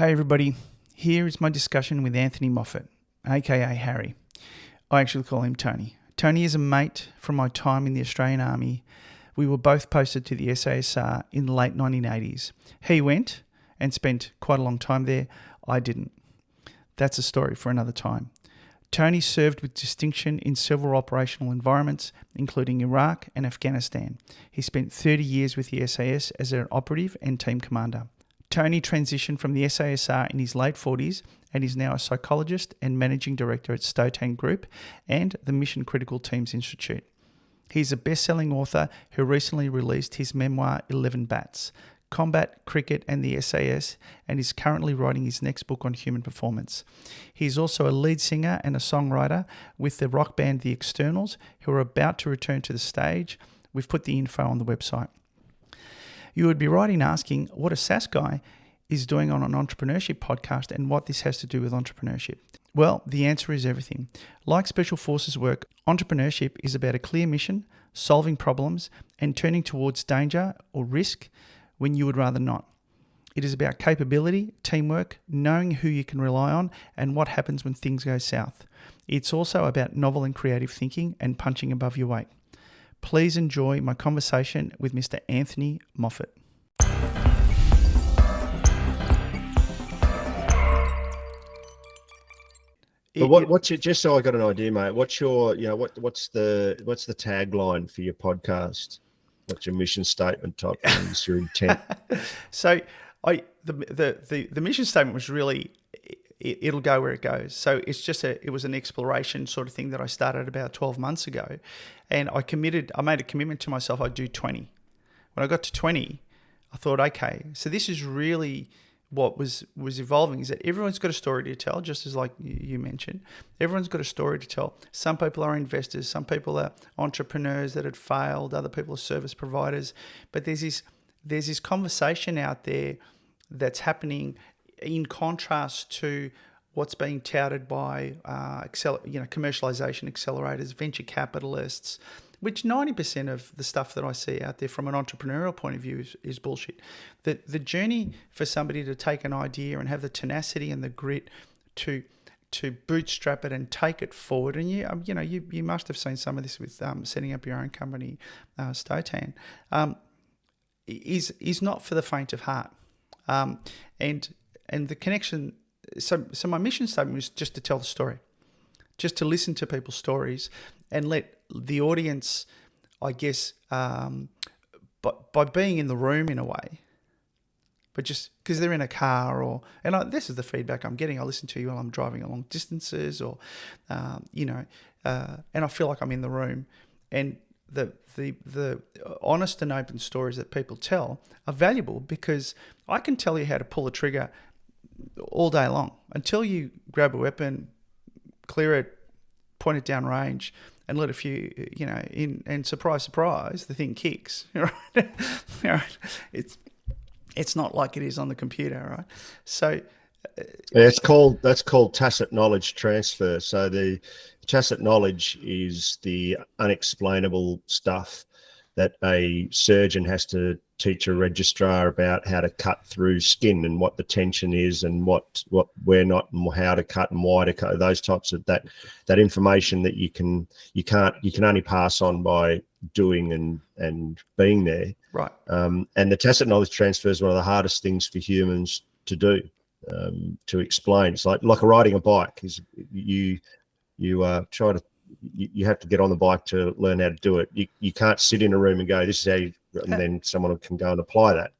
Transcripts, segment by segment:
Hey everybody, here is my discussion with Anthony Moffit, aka Harry. I actually call him Tony. Tony is a mate from my time in the Australian Army. We were both posted to the SASR in the late 1980s. He went and spent quite a long time there. I didn't. That's a story for another time. Tony served with distinction in several operational environments, including Iraq and Afghanistan. He spent 30 years with the SAS as an operative and team commander. Tony transitioned from the SASR in his late 40s and is now a psychologist and managing director at Stotan Group and the Mission Critical Teams Institute. He's a best-selling author who recently released his memoir 11 Bats, Combat, Cricket and the SAS, and is currently writing his next book on human performance. He's also a lead singer and a songwriter with the rock band The Externals, who are about to return to the stage. We've put the info on the website. You would be right in asking what a SAS guy is doing on an entrepreneurship podcast and what this has to do with entrepreneurship. Well, the answer is everything. Like Special Forces work, entrepreneurship is about a clear mission, solving problems, and turning towards danger or risk when you would rather not. It is about capability, teamwork, knowing who you can rely on, and what happens when things go south. It's also about novel and creative thinking and punching above your weight. Please enjoy my conversation with Mr. Anthony Moffit. But what's your, just so I got an idea, mate? What's your, what's the tagline for your podcast? What's your mission statement type thing? What's your intent? So, the mission statement was really, it'll go where it goes. So it's just it was an exploration sort of thing that I started about 12 months ago, and I made a commitment to myself. I'd do 20. When I got to 20, I thought, okay, so this is really what was evolving, is that everyone's got a story to tell, just as like you mentioned. Everyone's got a story to tell. Some people are investors, some people are entrepreneurs that had failed, other people are service providers. But there's this conversation out there that's happening in contrast to what's being touted by commercialization accelerators, venture capitalists, which 90% of the stuff that I see out there from an entrepreneurial point of view is bullshit. The journey for somebody to take an idea and have the tenacity and the grit to bootstrap it and take it forward, and you must have seen some of this with setting up your own company, Stotan, is not for the faint of heart. And the connection, so my mission statement was just to tell the story, just to listen to people's stories and let the audience, I guess, by being in the room in a way, but just because they're in a car this is the feedback I'm getting. I listen to you while I'm driving long distances and I feel like I'm in the room, and the honest and open stories that people tell are valuable, because I can tell you how to pull a trigger all day long until you grab a weapon, clear it, point it down range, and let a few, and surprise, surprise, the thing kicks. Right? It's not like it is on the computer, right? So that's called tacit knowledge transfer. So the tacit knowledge is the unexplainable stuff that a surgeon has to teach a registrar about, how to cut through skin and what the tension is and where not, and how to cut and why to cut, those types of that information that you can only pass on by doing and being there. Right. And the tacit knowledge transfer is one of the hardest things for humans to do, to explain. It's like riding a bike. Is you have to get on the bike to learn how to do it. You can't sit in a room and go, this is how you, and then someone can go and apply that.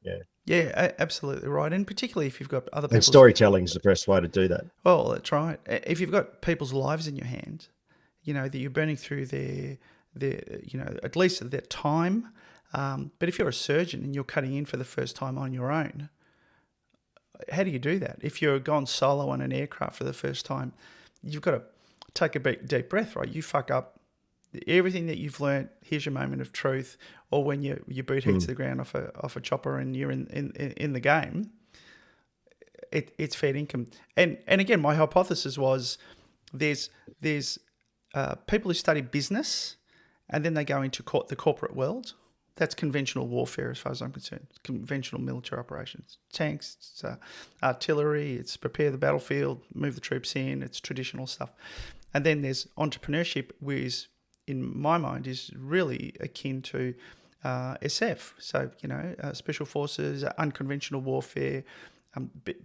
Yeah, absolutely right. And particularly if you've got other people. And storytelling is the best way to do that. Well, that's right. If you've got people's lives in your hand, that you're burning through their at least their time. But if you're a surgeon and you're cutting in for the first time on your own, how do you do that? If you're gone solo on an aircraft for the first time, you've got to take a deep breath, right? You fuck up everything that you've learnt. Here's your moment of truth. Or when your boot hits the ground off a chopper and you're in the game, it's fair income. And again, my hypothesis was there's people who study business and then they go into the corporate world, That's conventional warfare as far as I'm concerned. Conventional military operations. Tanks, it's, artillery, it's prepare the battlefield, move the troops in, it's traditional stuff. And then there's entrepreneurship, which in my mind is really akin to SF. So, special forces, unconventional warfare,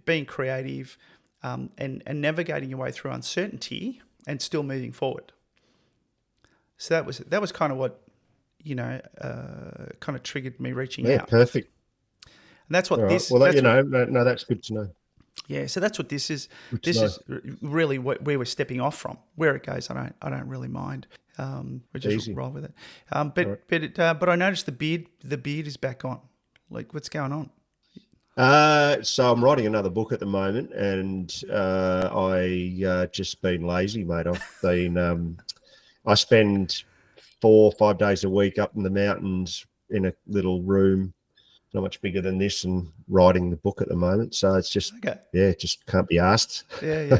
being creative, and navigating your way through uncertainty and still moving forward. So that was kind of what, kind of triggered me reaching out. Perfect. And that's what this. Well, that's good to know. Yeah, so that's what this is. Good to This know. is really where we're stepping off from. Where it goes, I don't really mind. We just Easy. roll with it. But I noticed the beard is back on. Like, what's going on? So I'm writing another book at the moment, and I just been lazy, mate. I spend 4 or 5 days a week up in the mountains in a little room, not much bigger than this, and writing the book at the moment. So it's just, just can't be asked. Yeah.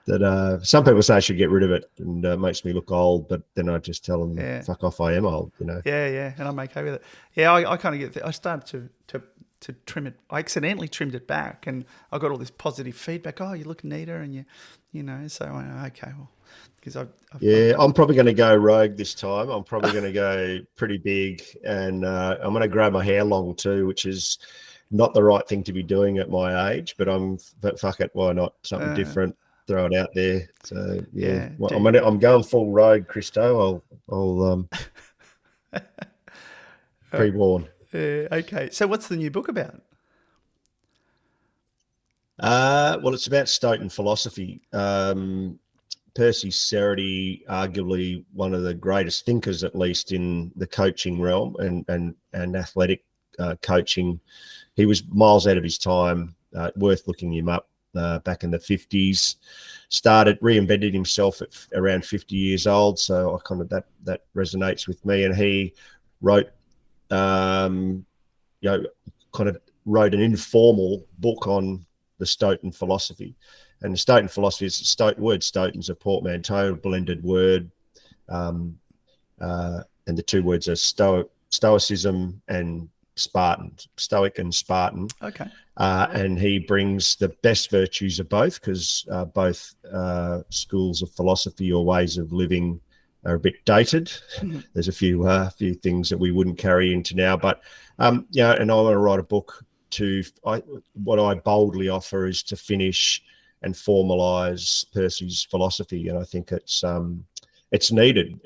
That some people say I should get rid of it, and it makes me look old, but then I just tell them, fuck off, I am old, Yeah, and I'm okay with it. Yeah, I kind of get. I started to trim it. I accidentally trimmed it back, and I got all this positive feedback. Oh, you look neater, and So I went, okay, well, because I'm probably going to go rogue this time. I'm probably going to go pretty big, and I'm going to grow my hair long too, which is not the right thing to be doing at my age. But fuck it, why not? Something different. Throw it out there. So I'm going full rogue, Christo. I'll pre-warn. Okay. So what's the new book about? Well, it's about Stoic philosophy. Percy Cerutty, arguably one of the greatest thinkers, at least in the coaching realm and athletic coaching. He was miles out of his time. Worth looking him up. Back in the 50s, reinvented himself at around 50 years old. So I kind of that resonates with me. And he wrote, kind of wrote an informal book on the Stoic philosophy. And the Stoic philosophy is word Stoic is a portmanteau, blended word, and the two words are stoicism and Spartan, Stoic and Spartan. Okay. And he brings the best virtues of both, because both schools of philosophy or ways of living are a bit dated. Mm-hmm. There's a few things that we wouldn't carry into now, but and I want to write a book what I boldly offer is to finish and formalize Percy's philosophy, and I think it's needed.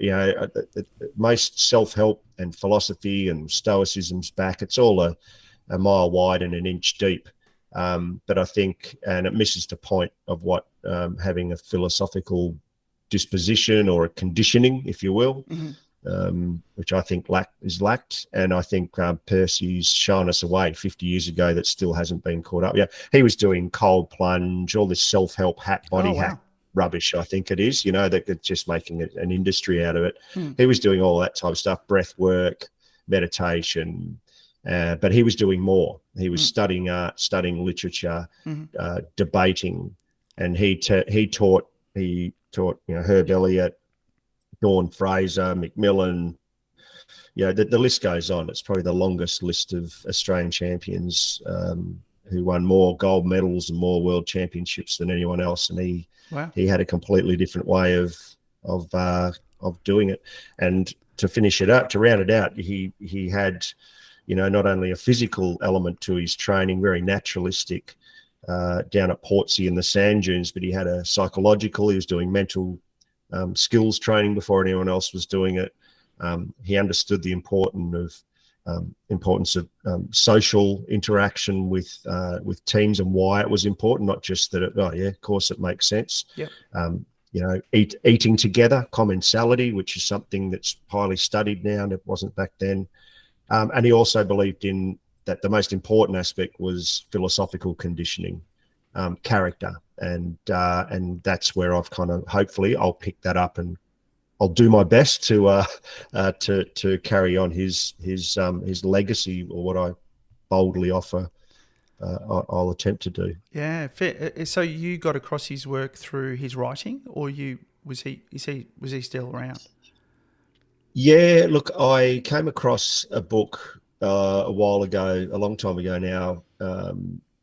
Most self-help and philosophy and stoicism's back. It's all a mile wide and an inch deep. But I think, and it misses the point of what having a philosophical disposition or a conditioning, if you will, which I think is lacked. And I think Percy's shown us a way 50 years ago that still hasn't been caught up. Yeah, he was doing cold plunge, all this self-help body hack rubbish, I think it is, that just making an industry out of it. He was doing all that type of stuff, breath work, meditation, but he was doing more. He was studying art, studying literature, debating, and he taught Herb Elliott, Dawn Fraser, Macmillan. The list goes on. It's probably the longest list of Australian champions who won more gold medals and more world championships than anyone else, and he had a completely different way of doing it. And to finish it up, to round it out, he had not only a physical element to his training, very naturalistic, down at Portsea in the sand dunes, but he had a psychological. He was doing mental skills training before anyone else was doing it. He understood the importance of social interaction with teams and why it was important, not just that of course it makes sense. Yep. Eating together, commensality, which is something that's highly studied now and it wasn't back then. And he also believed in that the most important aspect was philosophical conditioning, character, and that's where I've kind of, hopefully I'll pick that up and I'll do my best to carry on his legacy, or what I boldly offer. I'll attempt to do. Yeah, fair. So you got across his work through his writing, or was he still around? Yeah, look, I came across a book a while ago, a long time ago now,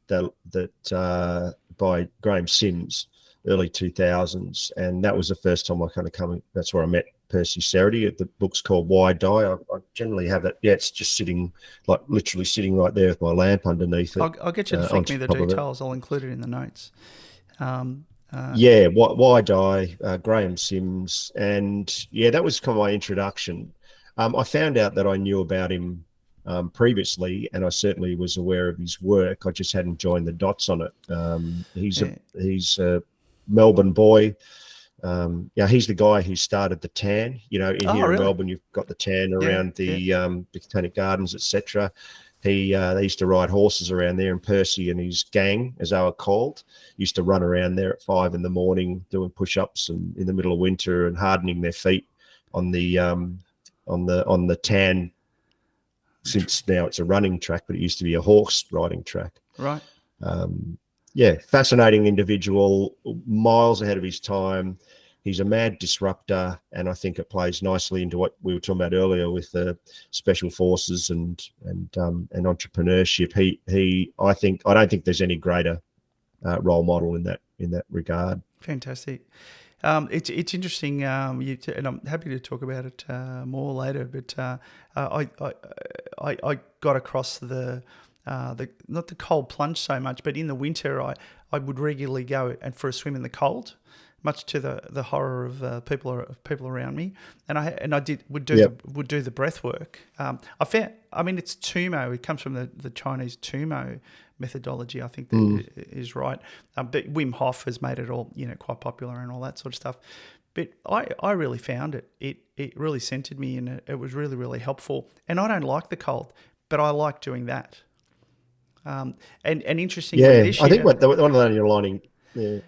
that by Graham Sims, early 2000s, and that was the first time I kind of come. That's where I met Percy Cerity. The book's called Why Die. I generally have it. Yeah, it's just sitting, like literally sitting right there with my lamp underneath it, I'll get you to on flick me the top of it. details. I'll include it in the notes. Um, Yeah, why die? Graham Sims, and yeah, that was kind of my introduction. I found out that I knew about him previously, and I certainly was aware of his work. I just hadn't joined the dots on it. yeah. He's a Melbourne boy. Yeah, he's the guy who started the tan. In Oh, here in really? Melbourne, you've got the tan Yeah, around yeah. the Botanic Gardens, etc. They used to ride horses around there, and Percy and his gang, as they were called, used to run around there at 5 in the morning doing push-ups and in the middle of winter and hardening their feet on the tan. Since now it's a running track, but it used to be a horse riding track. Right. Um, yeah, fascinating individual, miles ahead of his time. He's a mad disruptor, and I think it plays nicely into what we were talking about earlier with the special forces and entrepreneurship. I don't think there's any greater role model in that regard. Fantastic. It's interesting, and I'm happy to talk about it more later. But I got across the not the cold plunge so much, but in the winter I would regularly go and for a swim in the cold, much to the horror of people around me. And I would do Yep. the breath work. I mean it's Tumo. It comes from the Chinese Tumo methodology. I think that is right. But Wim Hof has made it all quite popular and all that sort of stuff. But I really found it really centered me, and it was really, really helpful. And I don't like the cold, but I like doing that. And interestingly, Yeah, this I think year,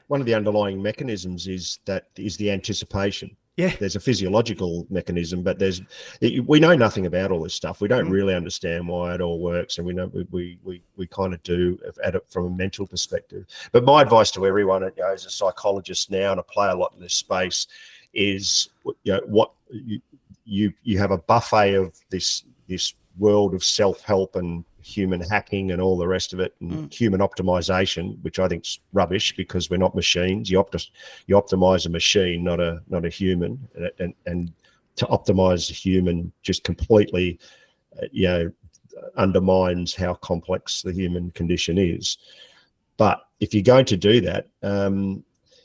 one of the underlying mechanisms is the anticipation. yeah, There's a physiological mechanism, but we know nothing about all this stuff. We don't mm, really understand why it all works, and we know we kind of do at it from a mental perspective. But my advice to everyone, as a psychologist now and I play a lot in this space, is what you have a buffet of this world of self-help and human hacking and all the rest of it, and human optimization, which I think's rubbish because we're not machines. You optimize a machine, not a human, and to optimize a human just completely, undermines how complex the human condition is. But if you're going to do that,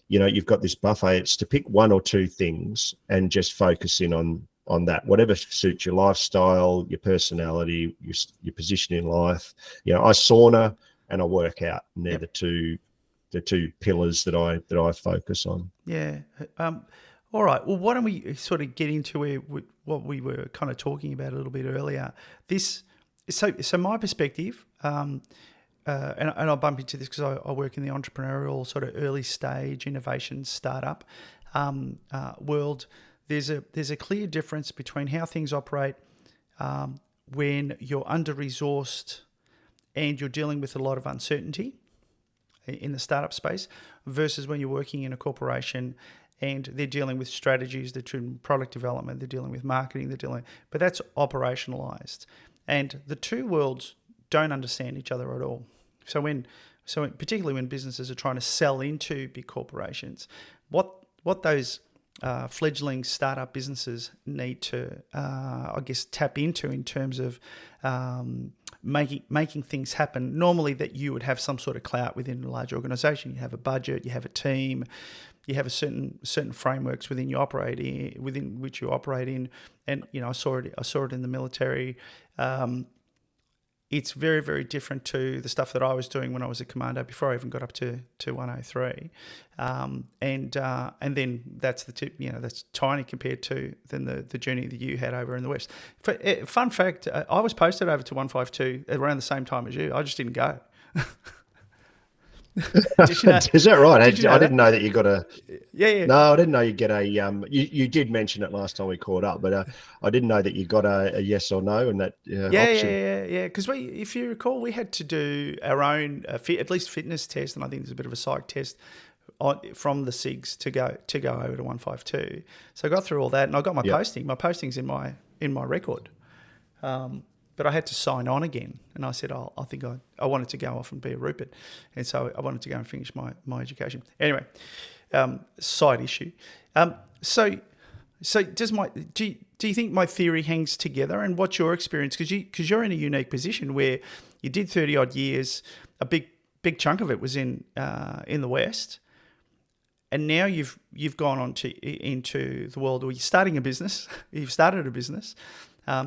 you've got this buffet. It's to pick one or two things and just focus in on that, whatever suits your lifestyle, your personality, your position in life. I sauna and I work out, and they're yep, the two pillars that I focus on. yeah. All right. Well, why don't we sort of get into what we were kind of talking about a little bit earlier? So my perspective, and I'll bump into this because I work in the entrepreneurial sort of early stage innovation startup world. There's a clear difference between how things operate when you're under-resourced and you're dealing with a lot of uncertainty in the startup space versus when you're working in a corporation and they're dealing with strategies, they're doing product development, they're dealing with marketing, but that's operationalized. And the two worlds don't understand each other at all. Particularly when businesses are trying to sell into big corporations, what those fledgling startup businesses need to, I guess, tap into in terms of making things happen. Normally, that you would have some sort of clout within a large organisation. You have a budget, you have a team, you have a certain frameworks within which you operate in. And I saw it in the military. It's very, very different to the stuff that I was doing when I was a commando before I even got up to 103. And then that's the tip, that's tiny compared to then the journey that you had over in the West. Fun fact, I was posted over to 152 around the same time as you. I just didn't go. Did you know? Is that right? Did you know I that? didn't know that you got a. Yeah. No, I didn't know you get a. You did mention it last time we caught up, but I didn't know that you got a yes or no and that option. Yeah. Because if you recall, we had to do our own at least fitness test, and I think there's a bit of a psych test from the SIGs to go over to 152. So I got through all that, and I got my posting. My posting's in my record, but I had to sign on again. And I said, I think I wanted to go off and be a Rupert, and so I wanted to go and finish my education. Anyway, side issue. So do you think my theory hangs together? And what's your experience? Because you're in a unique position where you did 30 odd years. A big chunk of it was in the West, and now you've gone on into the world where you're starting a business. You've started a business.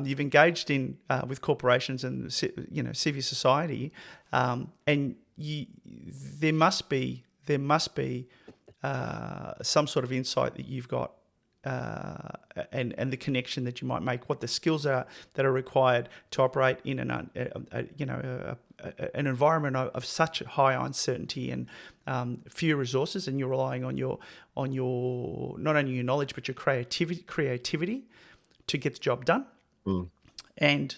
You've engaged in with corporations and civil society, and there must be some sort of insight that you've got, and the connection that you might make, what the skills are that are required to operate in an environment of such high uncertainty and few resources, and you're relying on your not only your knowledge but your creativity to get the job done, and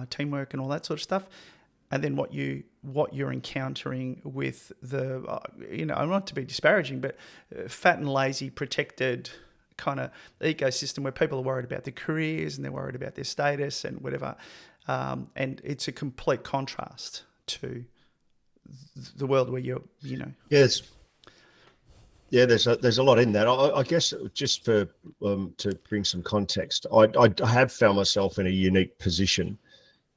teamwork and all that sort of stuff. And then what you're encountering with the not to be disparaging, but fat and lazy, protected kind of ecosystem where people are worried about their careers and they're worried about their status and whatever, and it's a complete contrast to the world where Yes. Yeah, there's a lot in that. I guess just for to bring some context, I have found myself in a unique position,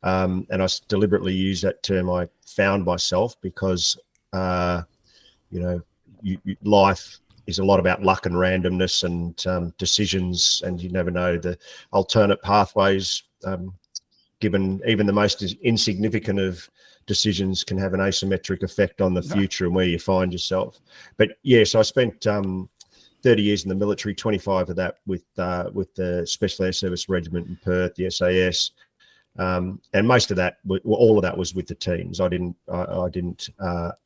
and I deliberately use that term. I found myself because life is a lot about luck and randomness and decisions, and you never know the alternate pathways. Given even the most insignificant of decisions can have an asymmetric effect on the future and where you find yourself. But yes, I spent 30 years in the military, 25 of that with the Special Air Service Regiment in Perth, the SAS, and most of that, all of that was with the teams. I didn't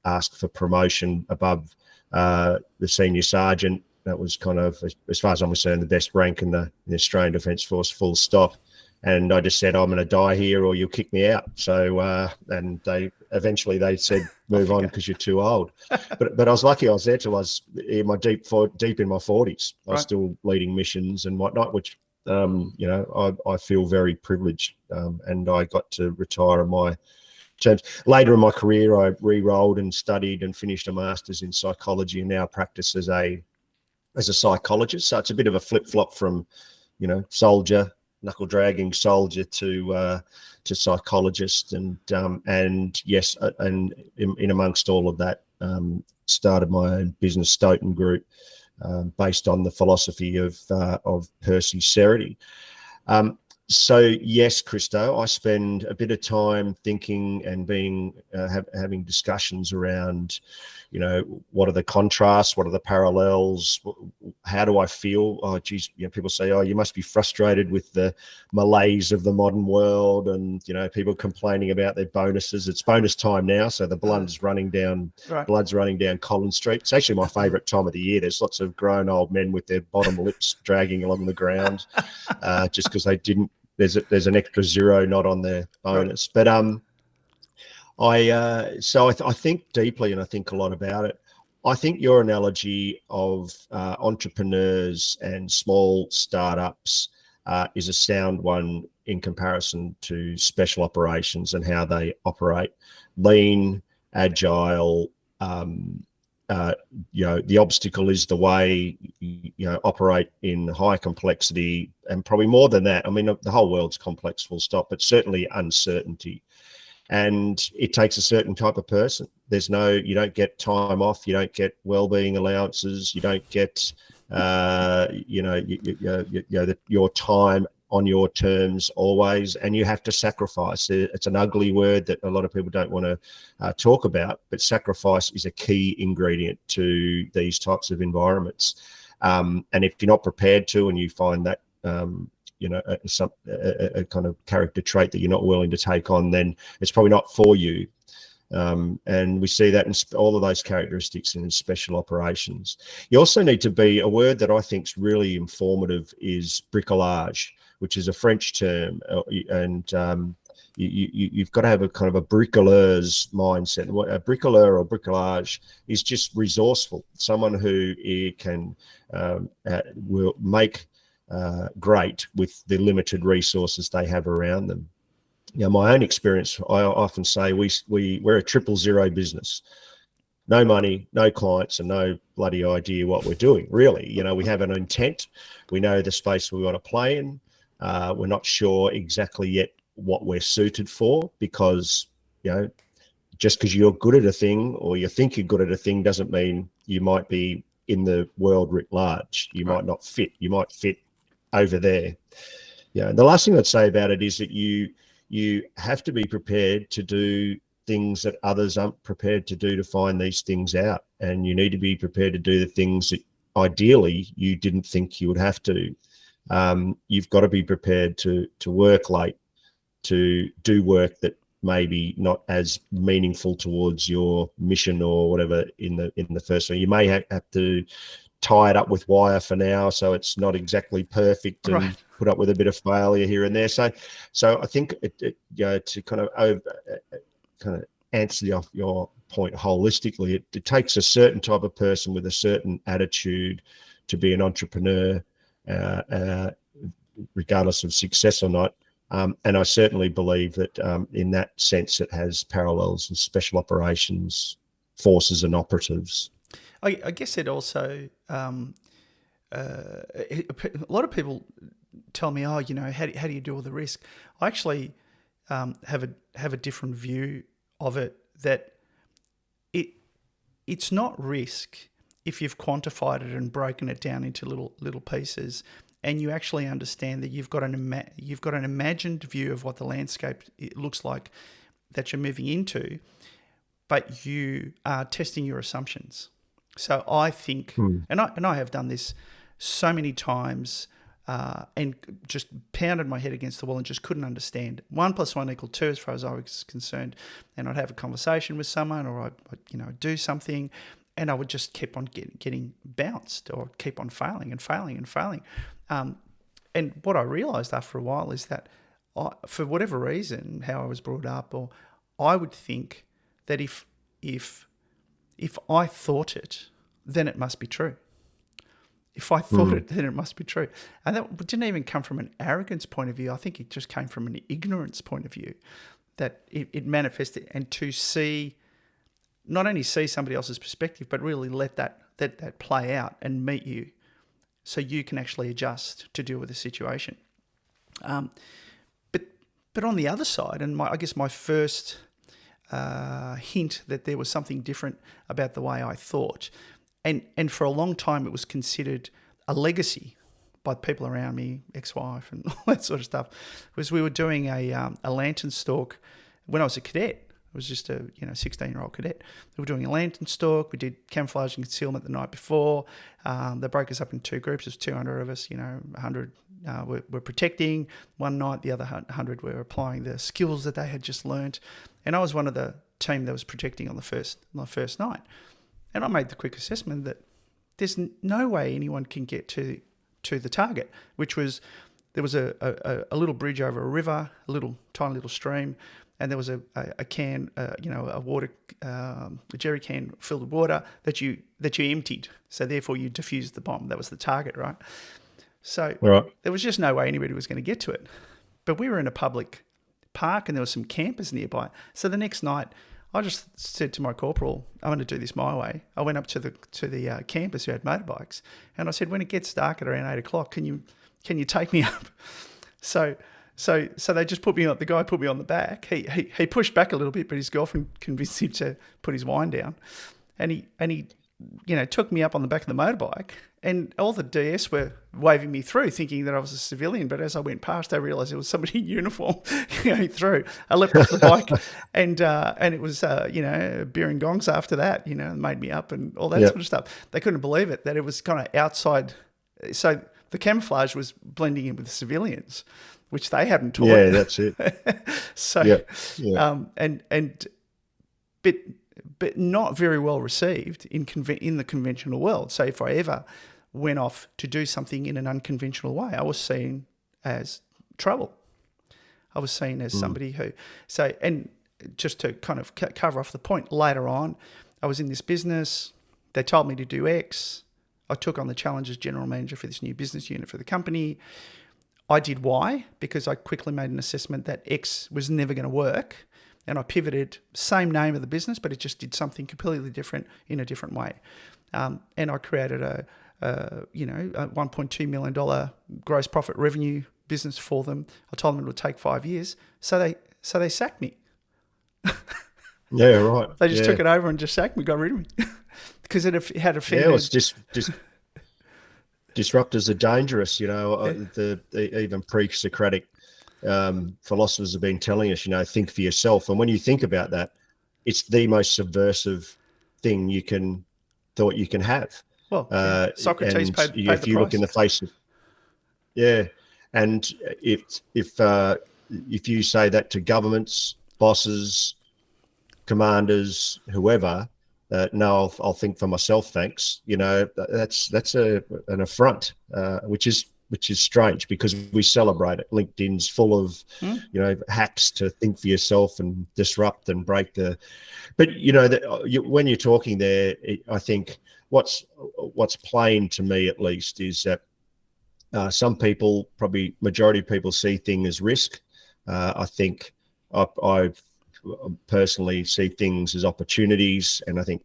ask for promotion above the senior sergeant. That was kind of, as far as I'm concerned, the best rank in the Australian Defence Force, full stop. And I just said, I'm going to die here or you'll kick me out. So, and they eventually said, move on because you're too old. But I was lucky I was there till I was in my deep in my 40s. I was still leading missions and whatnot, which, I feel very privileged. And I got to retire on my terms. Later in my career, I re-rolled and studied and finished a master's in psychology and now practice as a psychologist. So it's a bit of a flip-flop from, soldier, knuckle dragging soldier to psychologist, and yes, and in amongst all of that, started my own business, Stoughton Group, based on the philosophy of Percy Cerity. So yes, Christo, I spend a bit of time thinking and having discussions around, what are the contrasts, what are the parallels, how do I feel? Oh, geez, people say, oh, you must be frustrated with the malaise of the modern world, and people complaining about their bonuses. It's bonus time now, so the blood's running down Collins Street. It's actually my favourite time of the year. There's lots of grown old men with their bottom lips dragging along the ground, just because they didn't. There's an extra zero not on their bonus, but I think deeply and I think a lot about it. I think your analogy of entrepreneurs and small startups is a sound one in comparison to special operations and how they operate. Lean, agile. The obstacle is the way operate in high complexity, and probably more than that. I mean, the whole world's complex, full stop, but certainly uncertainty. And it takes a certain type of person. You don't get time off, you don't get well-being allowances, you don't get, your time on your terms always, and you have to sacrifice. It's an ugly word that a lot of people don't want to talk about, but sacrifice is a key ingredient to these types of environments. And if you're not prepared to, and you find that, a kind of character trait that you're not willing to take on, then it's probably not for you. And we see that in all of those characteristics in special operations. You also need to be, a word that I think is really informative is bricolage, which is a French term. And, you've got to have a kind of a bricoleur's mindset. A bricoleur or bricolage is just resourceful. Someone who can will make great with the limited resources they have around them. My own experience, I often say we're a 000 business. No money, no clients, and no bloody idea what we're doing, really. We have an intent. We know the space we want to play in. We're not sure exactly yet what we're suited for, because, just because you're good at a thing or you think you're good at a thing doesn't mean you might be in the world writ large. You might not fit. You might fit over there. And the last thing I'd say about it is that you have to be prepared to do things that others aren't prepared to do to find these things out. And you need to be prepared to do the things that ideally you didn't think you would have to. You've got to be prepared to work late, to do work that maybe not as meaningful towards your mission or whatever in the first one. You may have to tie it up with wire for now, so it's not exactly perfect, and put up with a bit of failure here and there. So I think to kind of answer your point holistically, it takes a certain type of person with a certain attitude to be an entrepreneur, regardless of success or not. And I certainly believe that in that sense, it has parallels with special operations forces and operatives. I guess it also, a lot of people tell me, how do you deal with the risk? I actually have a different view of it, that it's not risk if you've quantified it and broken it down into little pieces, and you actually understand that you've got an imagined view of what the landscape looks like that you're moving into, but you are testing your assumptions. So I think, and I have done this so many times, and just pounded my head against the wall and just couldn't understand 1 + 1 = 2 as far as I was concerned. And I'd have a conversation with someone, or I'd do something, and I would just keep on getting bounced, or keep on failing and failing and failing. And what I realised after a while is that for whatever reason, how I was brought up, or I would think that if I thought it, then it must be true. If I thought it, then it must be true. And that didn't even come from an arrogance point of view. I think it just came from an ignorance point of view, that it manifested, and to not only see somebody else's perspective, but really let that play out and meet you, so you can actually adjust to deal with the situation. But on the other side, and I guess my first hint that there was something different about the way I thought, and for a long time it was considered a legacy by people around me, ex-wife and all that sort of stuff, was we were doing a lantern stalk when I was a cadet. I was just a 16-year-old cadet. We were doing a lantern stalk. We did camouflage and concealment the night before. They broke us up in 2 groups. There's 200 of us. 100 were protecting one night. The other 100 were applying the skills that they had just learnt. And I was one of the team that was protecting on the first night. And I made the quick assessment that there's no way anyone can get to the target, which was, there was a little bridge over a river, a tiny little stream, and there was a can, a water, a jerry can filled with water that you emptied. So therefore you diffused the bomb. That was the target, right? So there was just no way anybody was going to get to it. But we were in a public park and there were some campers nearby. So the next night I just said to my corporal, I'm going to do this my way. I went up to the campers who had motorbikes, and I said, when it gets dark at around 8 o'clock, can you take me up? So they just put me on. The guy put me on the back. He pushed back a little bit, but his girlfriend convinced him to put his wine down, and he took me up on the back of the motorbike. And all the DS were waving me through, thinking that I was a civilian. But as I went past, I realised it was somebody in uniform going through. I leapt off the bike, and it was beer and gongs after that. Made me up and all that sort of stuff. They couldn't believe it, that it was kind of outside. So the camouflage was blending in with the civilians, which they hadn't taught. Yeah, that's it. So, but not very well received in the conventional world. So if I ever went off to do something in an unconventional way, I was seen as trouble. I was seen as somebody who, so, and just to kind of cover off the point, later on, I was in this business. They told me to do X. I took on the challenge as general manager for this new business unit for the company. I did Y because I quickly made an assessment that X was never going to work. And I pivoted, same name of the business, but it just did something completely different in a different way. And I created a $1.2 million gross profit revenue business for them. I told them it would take 5 years. So they sacked me. Yeah, right. They just took it over and just sacked me, got rid of me. Because it had offended. Yeah, it's just disruptors are dangerous. Even pre-Socratic philosophers have been telling us, think for yourself. And when you think about that, it's the most subversive thing you can have. Well, Socrates paid the if you price. Look in the face of, and if you say that to governments, bosses, commanders, whoever, no, I'll think for myself, thanks. That's an affront, which is strange because we celebrate it. LinkedIn's full of hacks to think for yourself and disrupt and break the. But when you're talking there, I think what's plain to me at least is that some people, probably majority of people, see things as risk. I think I personally see things as opportunities, and I think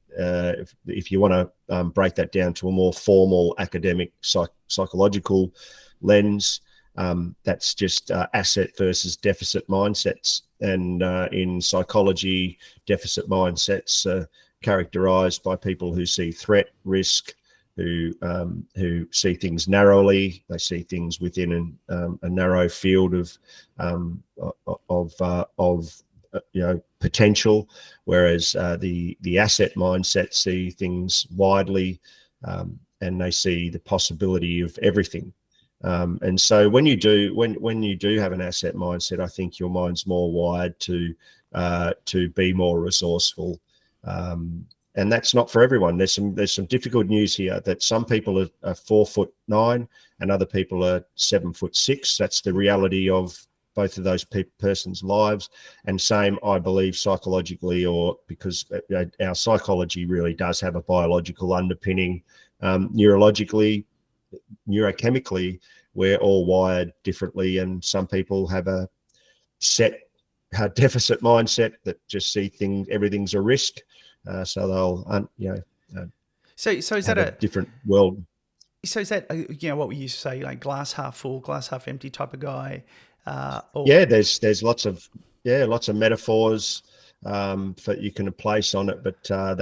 if you want to break that down to a more formal academic psychological lens, that's just asset versus deficit mindsets. And in psychology, deficit mindsets are characterized by people who see threat, risk, who see things narrowly. They see things within a narrow field of potential, whereas the asset mindset see things widely, and they see the possibility of everything. And so when you do have an asset mindset, I think your mind's more wired to be more resourceful. And that's not for everyone. There's some difficult news here that some people are 4'9" and other people are 7'6". That's the reality of both of those persons' lives. And same, I believe, psychologically, or because our psychology really does have a biological underpinning. Neurologically, neurochemically, we're all wired differently, and some people have a deficit mindset that just see everything's a risk. So they'll, So is that a different world? So is that what we used to say, like glass half full, glass half empty type of guy? There's lots of metaphors that you can place on it, but I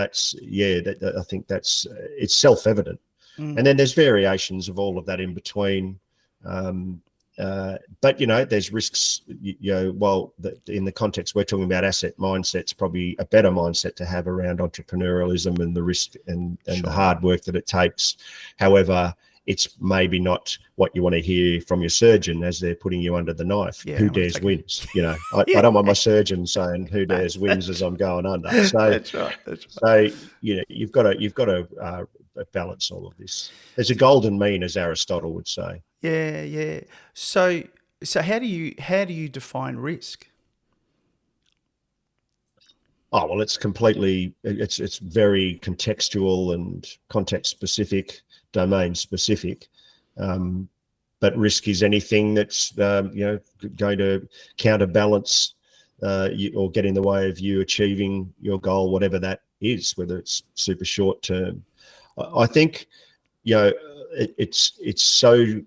think it's self-evident. And then there's variations of all of that in between. But there's risks. In the context we're talking about, asset mindset's probably a better mindset to have around entrepreneurialism and the risk and the hard work that it takes. However, it's maybe not what you want to hear from your surgeon as they're putting you under the knife. Who dares wins? I don't want my surgeon saying who dares wins as I'm going under. So that's right. So you've got to balance all of this. There's a golden mean, as Aristotle would say. Yeah. So how do you define risk? Oh, well, it's very contextual and context specific, domain specific. But risk is anything that's going to counterbalance or get in the way of you achieving your goal, whatever that is, whether it's super short term. I think it's so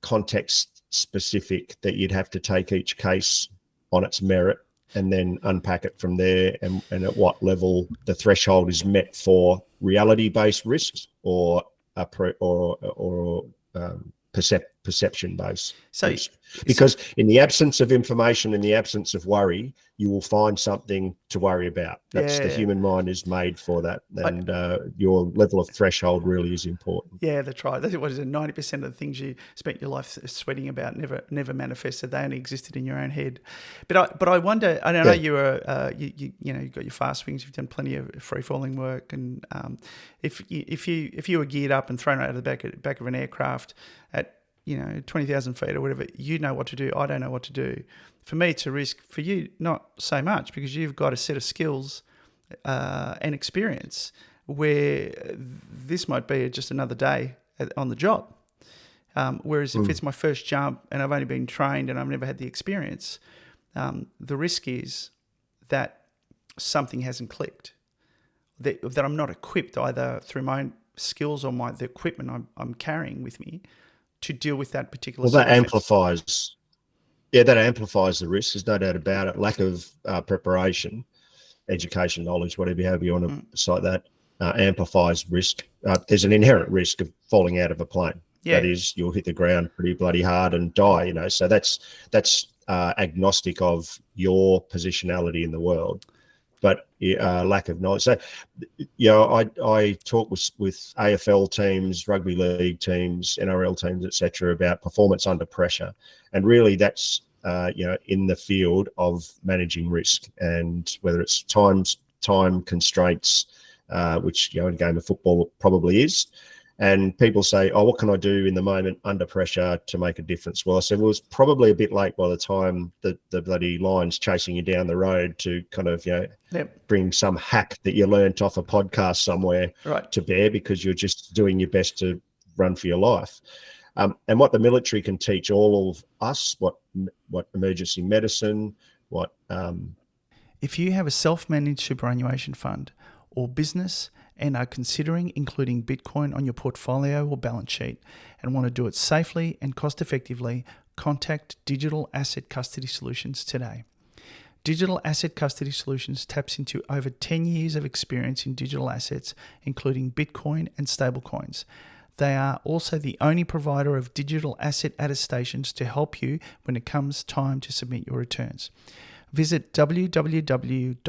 context specific that you'd have to take each case on its merit and then unpack it from there, and at what level the threshold is met for reality-based risks or perception-based risk. Because in the absence of information, in the absence of worry, you will find something to worry about. That's the human mind is made for that, and your level of threshold really is important. Yeah, that's right. That's what is it? 90% of the things you spent your life sweating about never manifested. They only existed in your own head. But I wonder. I know you were you've got your fast wings. You've done plenty of free falling work, and if you were geared up and thrown out of the back of an aircraft at 20,000 feet or whatever, you know what to do. I don't know what to do. For me, it's a risk. For you, not so much, because you've got a set of skills and experience where this might be just another day on the job. Whereas if it's my first jump and I've only been trained and I've never had the experience, the risk is that something hasn't clicked, that I'm not equipped either through my own skills or the equipment I'm carrying with me to deal with that particular. Well, that amplifies. Yeah, that amplifies the risk. There's no doubt about it. Lack of preparation, education, knowledge, whatever you want to cite that, amplifies risk. There's an inherent risk of falling out of a plane. Yeah. That is, you'll hit the ground pretty bloody hard and die. So that's agnostic of your positionality in the world, but lack of knowledge. So, I talk with AFL teams, rugby league teams, NRL teams, etc., about performance under pressure, and really that's in the field of managing risk, and whether it's time constraints, which in a game of football probably is. And people say, what can I do in the moment under pressure to make a difference? Well, I said, it's probably a bit late by the time the bloody line's chasing you down the road to kind of, bring some hack that you learnt off a podcast somewhere to bear, because you're just doing your best to run for your life. And what the military can teach all of us, what emergency medicine, If you have a self-managed superannuation fund or business and are considering including Bitcoin on your portfolio or balance sheet and want to do it safely and cost effectively, contact Digital Asset Custody Solutions today. Digital Asset Custody Solutions taps into over 10 years of experience in digital assets, including Bitcoin and stablecoins. They are also the only provider of digital asset attestations to help you when it comes time to submit your returns. Visit www.dacs.io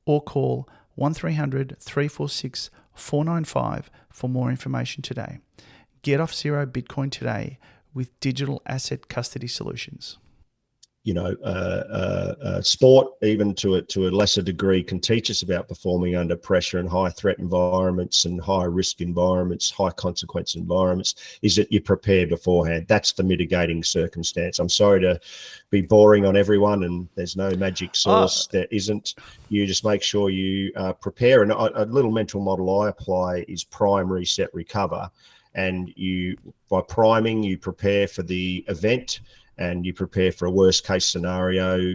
or call 1300 346 495 for more information today. Get off zero Bitcoin today with Digital Asset Custody Solutions. Sport, even to a lesser degree, can teach us about performing under pressure in high threat environments and high risk environments, high consequence environments, is that you prepare beforehand. That's the mitigating circumstance. I'm sorry to be boring on everyone, and there's no magic sauce. There isn't. You just make sure you prepare. And a little mental model I apply is prime, reset, recover. And by priming, you prepare for the event, and you prepare for a worst case scenario.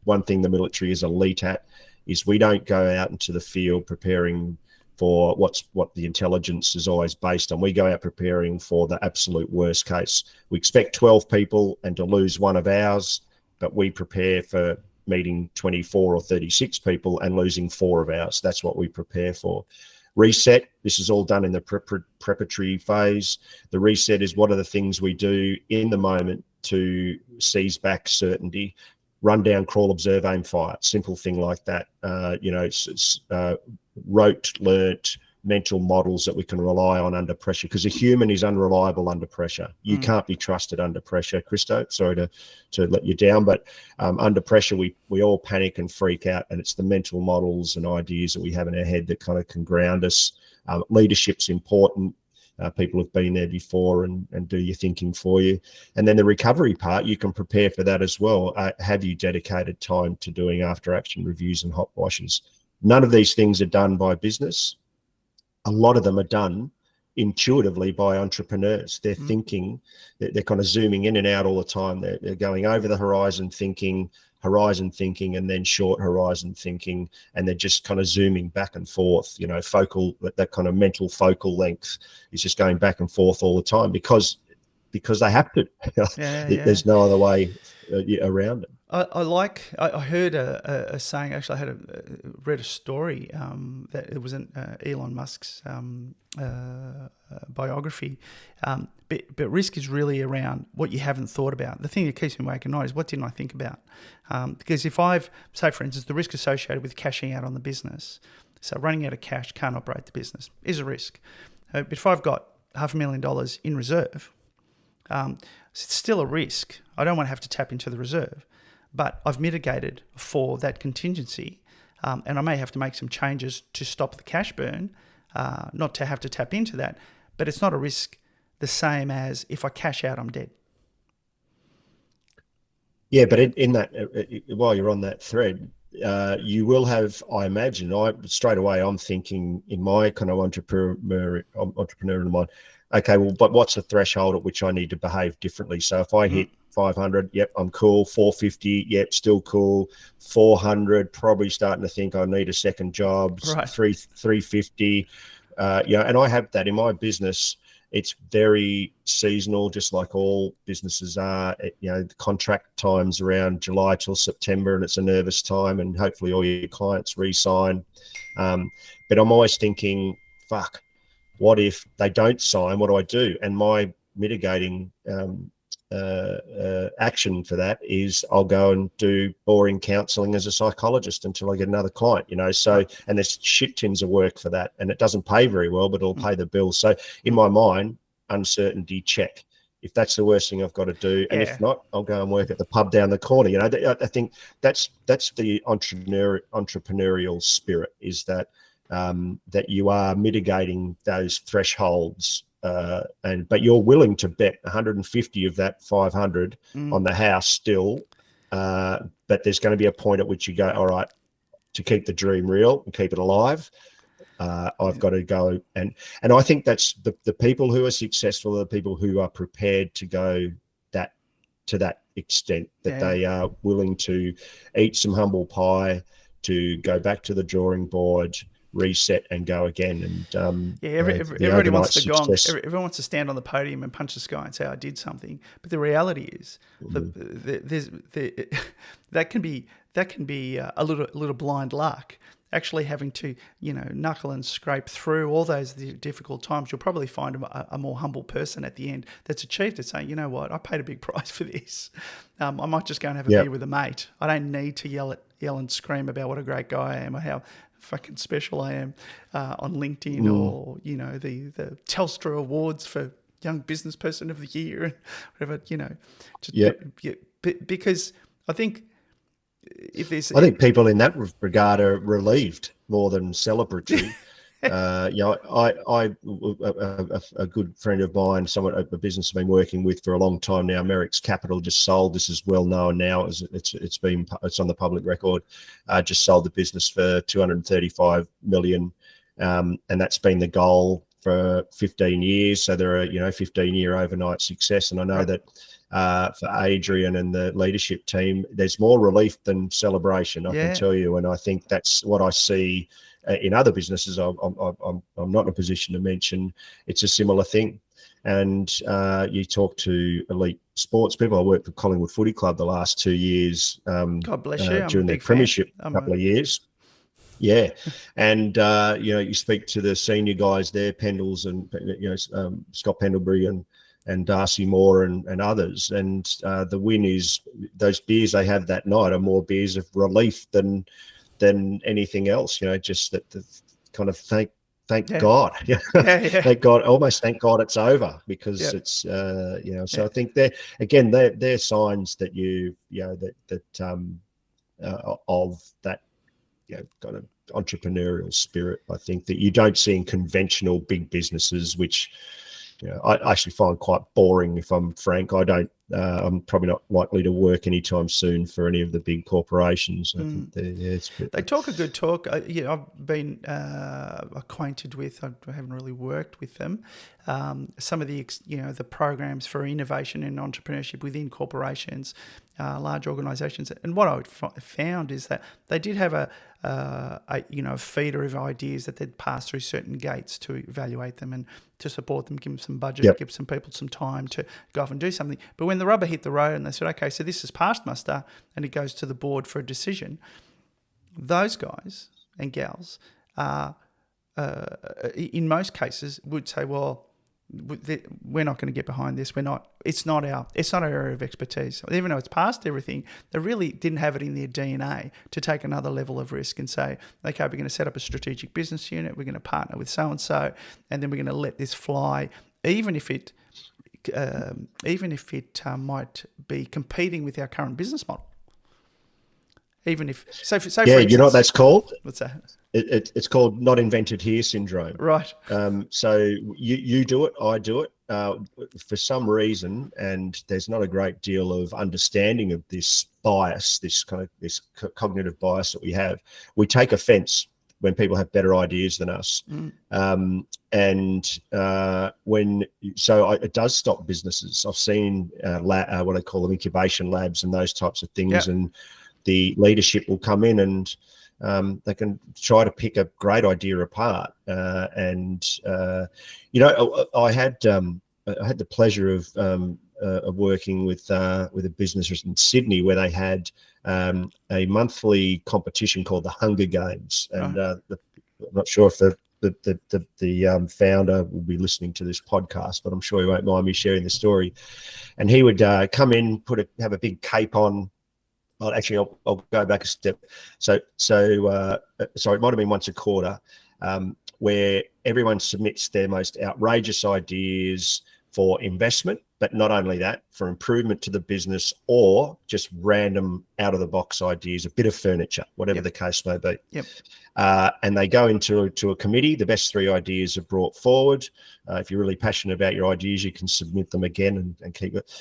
One thing the military is elite at is we don't go out into the field preparing for what the intelligence is always based on. We go out preparing for the absolute worst case. We expect 12 people and to lose one of ours, but we prepare for meeting 24 or 36 people and losing 4 of ours. That's what we prepare for. Reset, this is all done in the preparatory phase. The reset is what are the things we do in the moment to seize back certainty. Run, down, crawl, observe, aim, fire. Simple thing like that. Rote, learnt mental models that we can rely on under pressure, because a human is unreliable under pressure. You can't be trusted under pressure, Christo. Sorry to let you down, but under pressure, we all panic and freak out, and it's the mental models and ideas that we have in our head that kind of can ground us. Leadership's important. People have been there before and do your thinking for you. And then the recovery part, you can prepare for that as well. Have you dedicated time to doing after action reviews and hot washes? None of these things are done by business. A lot of them are done intuitively by entrepreneurs. They're thinking, they're kind of zooming in and out all the time. They're going over the horizon thinking, and then short horizon thinking, and they're just kind of zooming back and forth. That kind of mental focal length is just going back and forth all the time because they have to. There's no other way around it. I heard a saying. Actually, I read a story that it was in Elon Musk's biography. But risk is really around what you haven't thought about. The thing that keeps me awake at night is what didn't I think about? Because if say for instance, the risk associated with cashing out on the business, so running out of cash, can't operate the business, is a risk. But if I've got $500,000 in reserve, it's still a risk. I don't want to have to tap into the reserve, but I've mitigated for that contingency, and I may have to make some changes to stop the cash burn, not to have to tap into that, but it's not a risk the same as if I cash out, I'm dead. Yeah, but in that, while you're on that thread, you will have, I imagine, straight away I'm thinking in my kind of entrepreneurial mind, okay, well, but what's the threshold at which I need to behave differently? So if I hit 500, yep, I'm cool. 450, yep, still cool. 400, probably starting to think I need a second job. Right. 350, and I have that in my business. It's very seasonal, just like all businesses are. The contract time's around July till September, and it's a nervous time, and hopefully all your clients re-sign. But I'm always thinking, fuck, what if they don't sign? What do I do? And my mitigating action for that is I'll go and do boring counselling as a psychologist until I get another client, So, and there's shit tins of work for that, and it doesn't pay very well, but it'll pay the bills. So in my mind, uncertainty check. If that's the worst thing I've got to do, and if not, I'll go and work at the pub down the corner. I think that's the entrepreneurial spirit, is that that you are mitigating those thresholds. But you're willing to bet 150 of that 500 on the house still, but there's going to be a point at which you go, all right, to keep the dream real and keep it alive, I've got to go. And I think that's the people who are successful are the people who are prepared to go to that extent, that they are willing to eat some humble pie, to go back to the drawing board, reset and go again. And everybody wants to gong. Everyone wants to stand on the podium and punch the sky and say I did something. But the reality is that can be a little blind luck. Actually having to knuckle and scrape through all those difficult times, you'll probably find a more humble person at the end that's achieved it, saying, you know what, I paid a big price for this. I might just go and have a beer with a mate. I don't need to yell and scream about what a great guy I am or how fucking special I am on LinkedIn or the Telstra Awards for Young Business Person of the Year and whatever, because I think I think people in that regard are relieved more than celebratory. A good friend of mine, a business I've been working with for a long time now, Merrick's Capital, just sold. This is well known now, as it's on the public record. Just sold the business for $235 million, and that's been the goal for 15 years. So they're a 15-year overnight success, and I know that. For Adrian and the leadership team, there's more relief than celebration, I can tell you. And I think that's what I see in other businesses. I'm not in a position to mention. It's a similar thing. And you talk to elite sports people. I worked with Collingwood Footy Club the last 2 years. God bless you. During their premiership couple of years. Yeah. And, you speak to the senior guys there, Pendles and, Scott Pendlebury and Darcy Moore and others. And the win is those beers they have that night are more beers of relief than anything else, just that the kind of thank God. Thank God, almost thank God it's over, because it's, so I think they're signs that of that, kind of entrepreneurial spirit, I think, that you don't see in conventional big businesses, which, I actually find quite boring, if I'm frank. I'm probably not likely to work anytime soon for any of the big corporations. I think they talk a good talk. I've been acquainted with. I haven't really worked with them. Some of the the programs for innovation and entrepreneurship within corporations, large organisations. And what I found is that they did have a feeder of ideas that they'd pass through certain gates to evaluate them and to support them, give them some budget, give some people some time to go off and do something. But when the rubber hit the road and they said, okay, so this is passed muster and it goes to the board for a decision, those guys and gals in most cases would say, well, we're not going to get behind this. It's not our area of expertise. Even though it's past everything, they really didn't have it in their DNA to take another level of risk and say, okay, we're going to set up a strategic business unit. We're going to partner with so-and-so, and then we're going to let this fly, even if it might be competing with our current business model. Even if, so for you know what that's called? What's that? It's called not invented here syndrome. Right. So you do it, I do it. For some reason, and there's not a great deal of understanding of this bias, this cognitive bias that we have. We take offence when people have better ideas than us, it does stop businesses. I've seen what I call them incubation labs and those types of things, and the leadership will come in and they can try to pick a great idea apart. I had the pleasure of working with a business in Sydney where they had a monthly competition called the Hunger Games, and I'm not sure if the founder will be listening to this podcast, but I'm sure he won't mind me sharing the story. And he would come in, have a big cape on. Well, actually, I'll go back a step. So sorry, it might have been once a quarter, where everyone submits their most outrageous ideas for investment, but not only that, for improvement to the business or just random out-of-the-box ideas, a bit of furniture, whatever the case may be. And they go into a committee. The best 3 ideas are brought forward. If you're really passionate about your ideas, you can submit them again and keep it.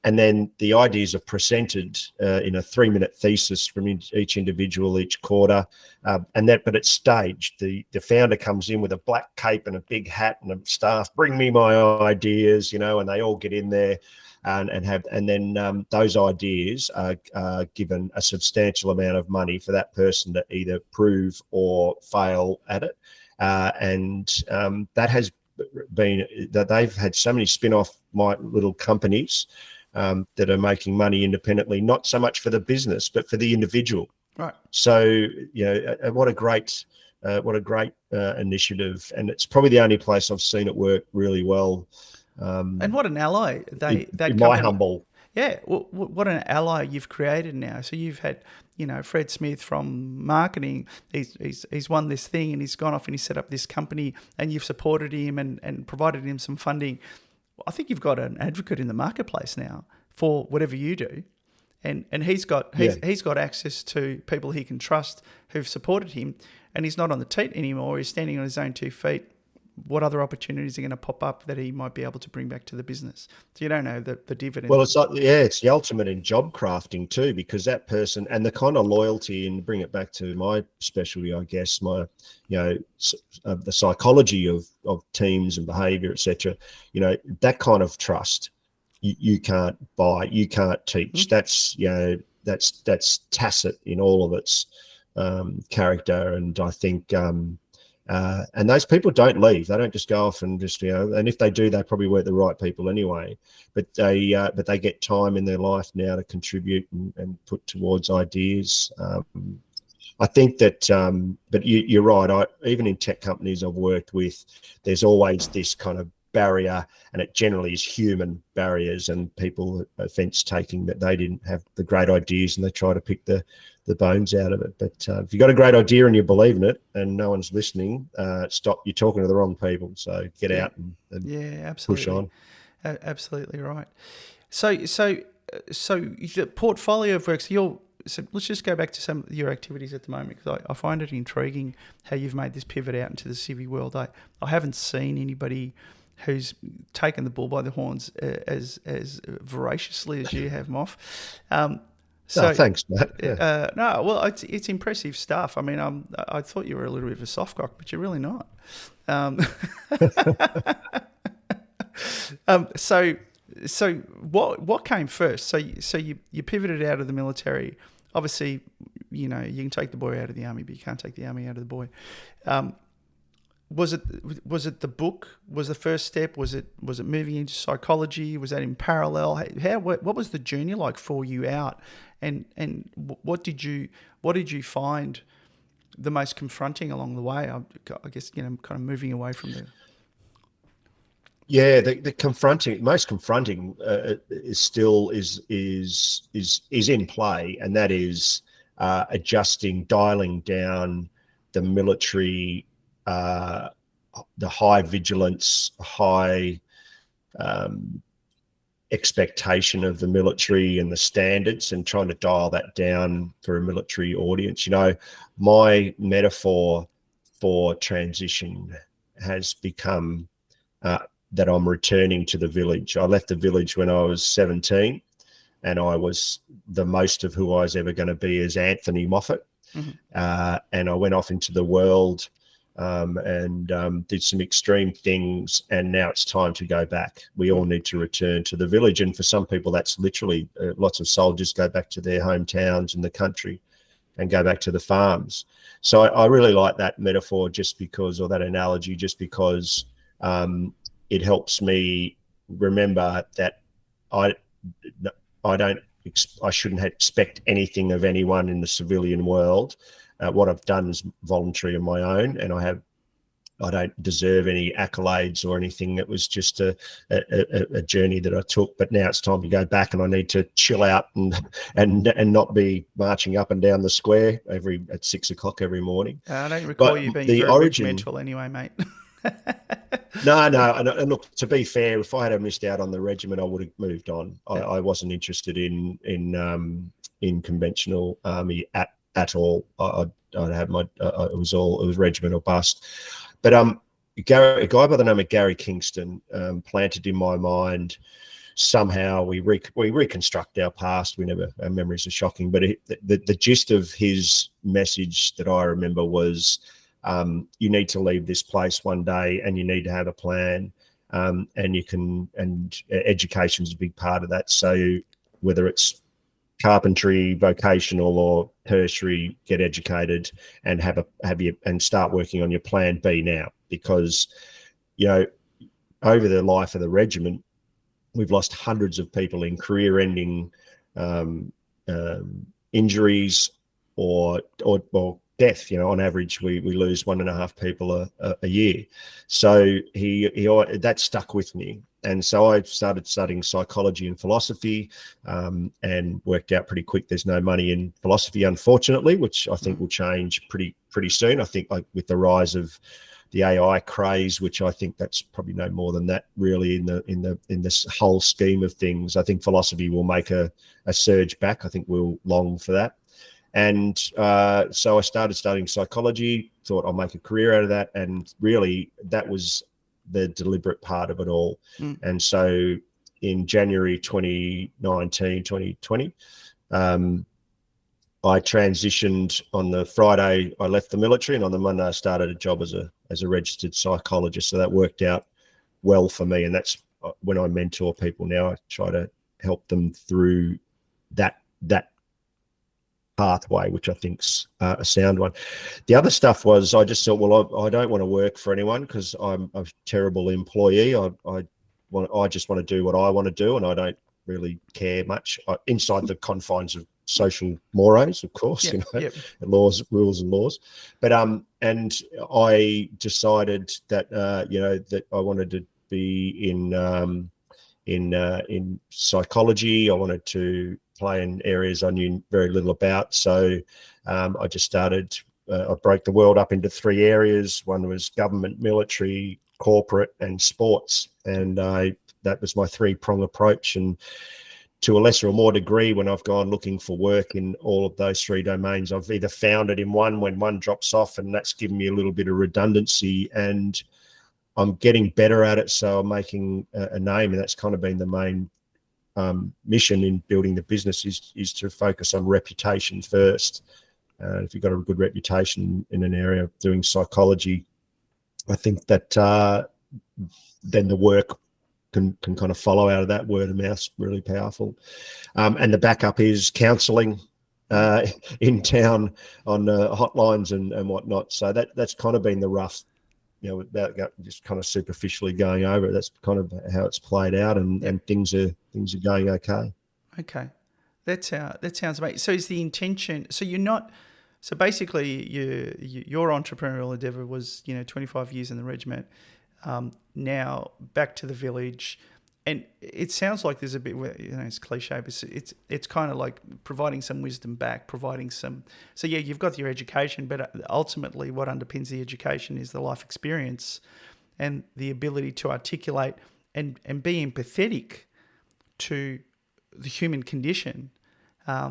And then the ideas are presented in a 3-minute thesis from each individual each quarter, but it's staged. The founder comes in with a black cape and a big hat and a staff. Bring me my ideas, and they all get in there, and then those ideas are given a substantial amount of money for that person to either prove or fail at it, that has been that they've had so many spin-off little companies that are making money independently, not so much for the business, but for the individual. Right. So, what a great initiative. And it's probably the only place I've seen it work really well. And what an ally humble. Yeah. What an ally you've created now. So you've had, Fred Smith from marketing, he's won this thing and he's gone off and he's set up this company and you've supported him and provided him some funding. I think you've got an advocate in the marketplace now for whatever you do, and he's got access to people he can trust who've supported him, and he's not on the teat anymore. He's standing on his own 2 feet. What other opportunities are going to pop up that he might be able to bring back to the business? So you don't know the dividend. Well, it's the ultimate in job crafting too, because that person and the kind of loyalty, and bring it back to my specialty, I guess, the psychology of teams and behaviour, etc. That kind of trust you can't buy, you can't teach. That's tacit in all of its character, and I think. And those people don't leave. They don't just go off and just, and if they do, they probably weren't the right people anyway. But they get time in their life now to contribute and put towards ideas. I think that, but you're right. Even in tech companies I've worked with, there's always this kind of barrier, and it generally is human barriers and people offence taking that they didn't have the great ideas and they try to pick the bones out of it. But if you've got a great idea and you believe in it and no one's listening, stop. You're talking to the wrong people. So get out and absolutely. Push on. Absolutely right. So the portfolio of work. So let's just go back to some of your activities at the moment, because I find it intriguing how you've made this pivot out into the civvy world. I haven't seen anybody who's taken the bull by the horns as voraciously as you have, Moff. Thanks, Matt. Yeah. It's impressive stuff. I mean, I thought you were a little bit of a soft cock, but you're really not. So what came first? So you pivoted out of the military. Obviously, you can take the boy out of the army, but you can't take the army out of the boy. Was it the book was the first step? Was it moving into psychology? Was that in parallel? What was the journey like for you out? And what did you find the most confronting along the way? I guess kind of moving away from the. Yeah, the most confronting is still in play, and that is dialing down the military, the high vigilance, high expectation of the military and the standards, and trying to dial that down for a military audience. My metaphor for transition has become that I'm returning to the village. I left the village when I was 17, and I was the most of who I was ever going to be as Anthony Moffit. And I went off into the world and did some extreme things, and now it's time to go back. We all need to return to the village, and for some people that's literally lots of soldiers go back to their hometowns in the country and go back to the farms. So I really like that metaphor, just because, or that analogy, just because it helps me remember that I shouldn't expect anything of anyone in the civilian world. What I've done is voluntary on my own, and I don't deserve any accolades or anything. It was just a journey that I took. But now it's time to go back, and I need to chill out and not be marching up and down the square at 6 o'clock every morning. I don't recall you being very regimental anyway, mate. No. And look, to be fair, if I had missed out on the regiment, I would have moved on. I wasn't interested in conventional army at all. I'd had it was regiment or bust. But a guy by the name of Gary Kingston planted in my mind. Somehow we reconstruct our past. Our memories are shocking, but the gist of his message that I remember was, you need to leave this place one day, and you need to have a plan, and education's a big part of that. So whether it's carpentry, vocational or tertiary, get educated and and start working on your plan B now, because over the life of the regiment, we've lost hundreds of people in career-ending injuries or death. On average, we lose 1.5 people a year. So that stuck with me. And so I started studying psychology and philosophy, and worked out pretty quick there's no money in philosophy, unfortunately, which I think will change pretty soon. I think, like, with the rise of the AI craze, which I think that's probably no more than that really in this whole scheme of things. I think philosophy will make a surge back. I think we'll long for that. And so I started studying psychology, thought I'll make a career out of that. And really that was the deliberate part of it all. And so in January 2020, I transitioned. On the Friday, I left the military, and on the Monday, I started a job as a registered psychologist. So that worked out well for me. And that's when I mentor people now, I try to help them through that pathway, which I think's a sound one. The other stuff was, I just thought, well, I don't want to work for anyone because I'm a terrible employee. I just want to do what I want to do, and I don't really care much inside the confines of social mores, of course, laws, rules and laws. But and I decided that that I wanted to be in psychology. I wanted to play in areas I knew very little about. So I just started, I broke the world up into 3 areas. One was government, military, corporate and sports. And that was my 3-prong approach. And to a lesser or more degree, when I've gone looking for work in all of those 3 domains, I've either found it in one when one drops off, and that's given me a little bit of redundancy, and I'm getting better at it. So I'm making a name, and that's kind of been the main mission in building the business is to focus on reputation first. If you've got a good reputation in an area of doing psychology, I think that then the work can kind of follow out of that. Word of mouth, really powerful. And the backup is counselling in town on hotlines and whatnot. So that's kind of been the rough, without just kind of superficially going over it. That's kind of how it's played out, and things are going okay. Okay, that sounds amazing. So is the intention? So you're not. So basically, your entrepreneurial endeavour was 25 years in the regiment. Now back to the village, and it sounds like there's a bit where it's cliche, but it's kind of like providing some wisdom back, providing some. So yeah, you've got your education, but ultimately, what underpins the education is the life experience, and the ability to articulate and be empathetic to the human condition.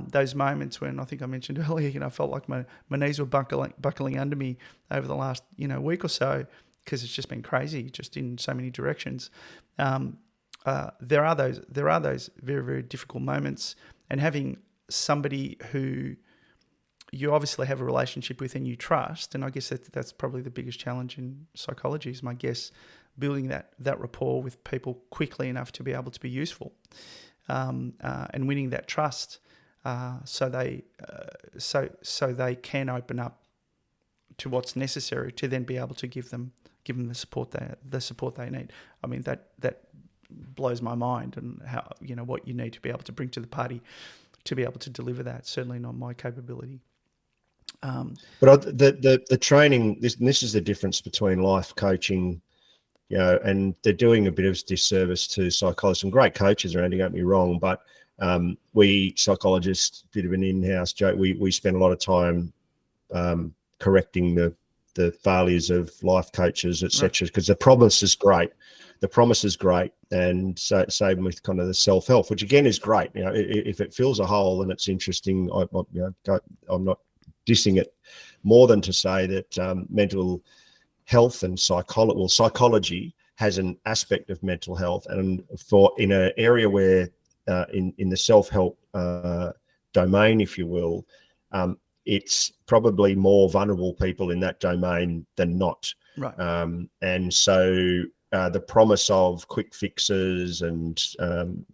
Those moments when I think I mentioned earlier, I felt like my knees were buckling under me over the last, week or so, because it's just been crazy, just in so many directions. There are those very, very difficult moments, and having somebody who you obviously have a relationship with and you trust, and I guess that's probably the biggest challenge in psychology, is my guess, building that rapport with people quickly enough to be able to be useful, and winning that trust, so they can open up to what's necessary to then be able to give them the support they need. I mean, that blows my mind, and how, what you need to be able to bring to the party to be able to deliver that. Certainly not my capability. But the training, this is the difference between life coaching, and they're doing a bit of disservice to psychologists. And great coaches around, don't get me wrong, but we psychologists, bit of an in-house joke, we spend a lot of time correcting the failures of life coaches, etc., because the promise is great. And so same with kind of the self-help, which again is great. If it fills a hole and it's interesting, I'm not dissing it, more than to say that mental health and psychology has an aspect of mental health, and for in an area where in the self-help domain, if you will, it's probably more vulnerable people in that domain than not. Right. And so the promise of quick fixes and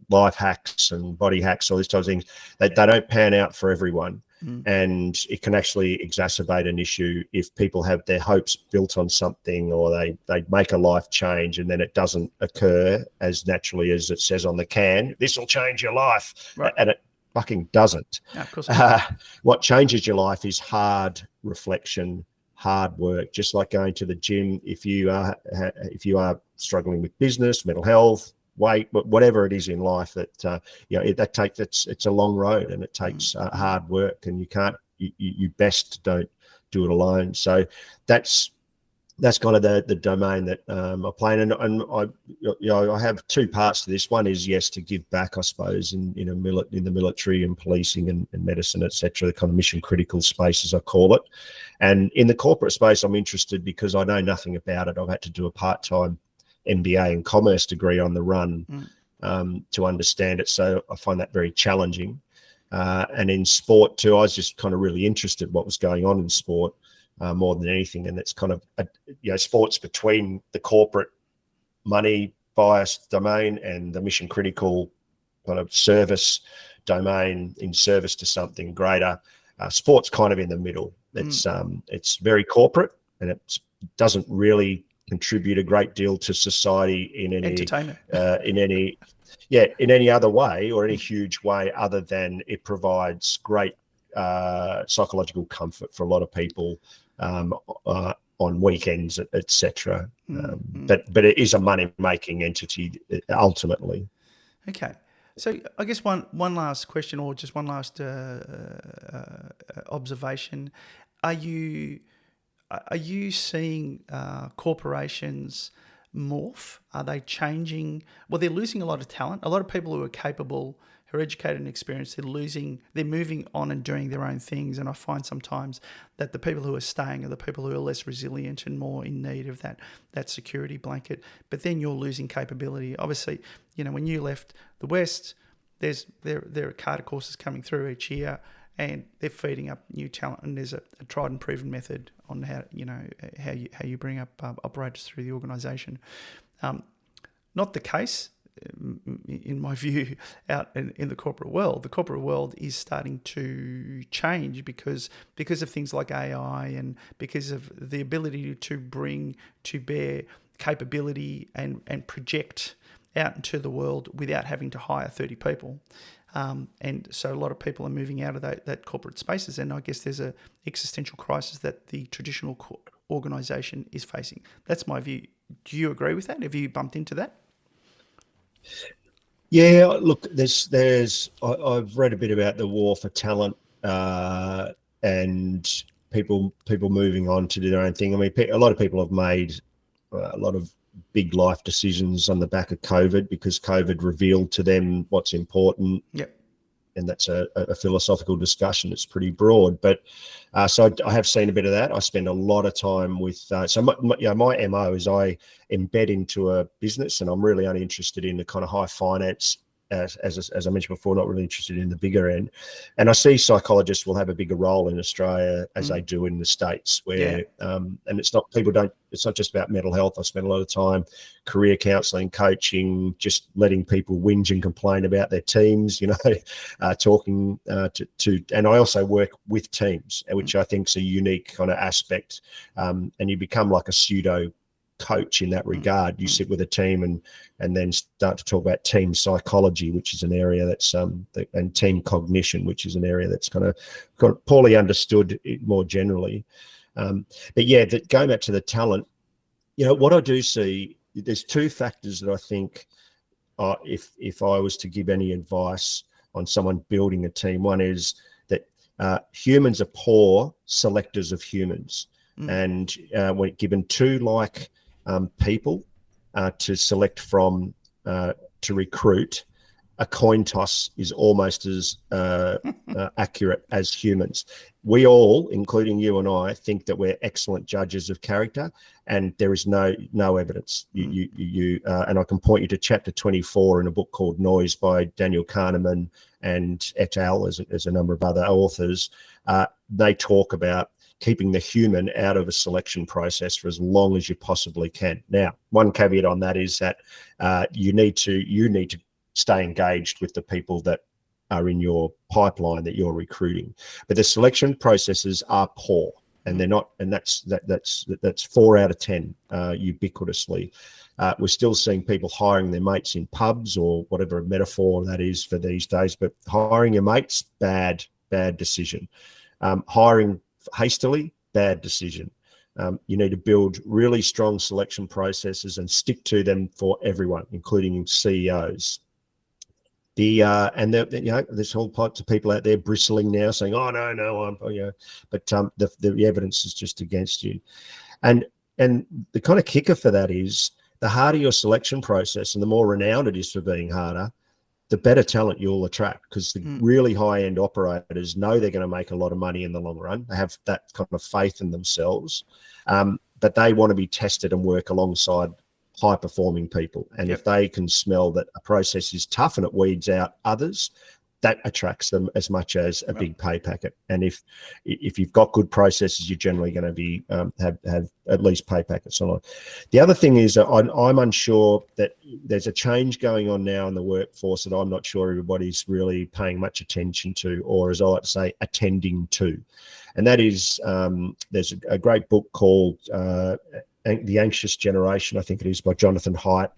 life hacks and body hacks, all these types of things, they don't pan out for everyone. And it can actually exacerbate an issue if people have their hopes built on something, or they make a life change and then it doesn't occur as naturally as it says on the can. This will change your life. Right. And it fucking doesn't. No, of course what changes your life is hard reflection, hard work, just like going to the gym. If you are struggling with business, mental health, weight, whatever it is in life, that it's a long road, and it takes hard work, and you best don't do it alone. So that's kind of the domain that I play in, and I have two parts to this. One is, yes, to give back, I suppose, in the military and policing and medicine, etc., the kind of mission critical space, as I call it. And in the corporate space, I'm interested because I know nothing about it. I've had to do a part-time MBA and commerce degree on the run to understand it. So I find that very challenging. And in sport too, I was just kind of really interested in what was going on in sport more than anything. And it's kind of, sports between the corporate money biased domain and the mission critical kind of service domain in service to something greater. Sport's kind of in the middle. It's very corporate, and it doesn't really contribute a great deal to society in any entertainment, in any other way, or any huge way, other than it provides great psychological comfort for a lot of people on weekends, etc. But it is a money making entity ultimately. Okay. So I guess one last question, or just one last observation. Are you seeing corporations morph? Are they changing? Well, they're losing a lot of talent. A lot of people who are capable, who are educated and experienced, they're moving on and doing their own things. And I find sometimes that the people who are staying are the people who are less resilient and more in need of that security blanket. But then you're losing capability. Obviously, when you left the West, there are Carter courses coming through each year, and they're feeding up new talent, and there's a tried and proven method on how you bring up operators through the organisation. Not the case, in my view, out in the corporate world. The corporate world is starting to change because of things like AI, and because of the ability to bring to bear capability and project out into the world without having to hire 30 people. And so a lot of people are moving out of that corporate spaces, and I guess there's a existential crisis that the traditional organisation is facing. That's my view. Do you agree with that? Have you bumped into that? Yeah, look, I've read a bit about the war for talent and people moving on to do their own thing. I mean, a lot of people have made a lot of big life decisions on the back of COVID, because COVID revealed to them what's important. Yep. And that's a philosophical discussion. It's pretty broad, but so I have seen a bit of that. I spend a lot of time with. So my MO is I embed into a business, and I'm really only interested in the kind of high finance. As I mentioned before, not really interested in the bigger end. And I see psychologists will have a bigger role in Australia as they do in the States, where and it's not just about mental health. I spend a lot of time career counselling, coaching, just letting people whinge and complain about their teams, talking to, and I also work with teams, which I think is a unique kind of aspect. And you become like a pseudo coach in that regard. You sit with a team and then start to talk about team psychology, which is an area that's and team cognition, which is an area that's kind of poorly understood more generally. But yeah, going back to the talent, what I do see, there's two factors that I think, if I was to give any advice on someone building a team, one is that humans are poor selectors of humans. And when given two people to select from to recruit, a coin toss is almost as accurate as humans. We all, including you and I, think that we're excellent judges of character, and there is no evidence. And I can point you to chapter 24 in a book called Noise by Daniel Kahneman and et al. As a number of other authors. They talk about keeping the human out of a selection process for as long as you possibly can. Now, one caveat on that is that you need to stay engaged with the people that are in your pipeline that you're recruiting. But the selection processes are poor, and they're not, and that's 4 out of 10 ubiquitously. We're still seeing people hiring their mates in pubs, or whatever metaphor that is for these days. But hiring your mates, bad decision. Hiring hastily, bad decision. You need to build really strong selection processes and stick to them for everyone, including CEOs. There's whole types of people out there bristling now, saying, "Oh no, but the evidence is just against you." And the kind of kicker for that is, the harder your selection process and the more renowned it is for being harder, the better talent you'll attract, because the really high-end operators know they're going to make a lot of money in the long run. They have that kind of faith in themselves, but they want to be tested and work alongside high-performing people. And if they can smell that a process is tough and it weeds out others, that attracts them as much as a big pay packet. And if you've got good processes, you're generally going to be have at least pay packets on it. The other thing is that I'm unsure that there's a change going on now in the workforce that I'm not sure everybody's really paying much attention to, or as I like to say, attending to. And that is, there's a great book called The Anxious Generation, I think it is, by Jonathan Haidt,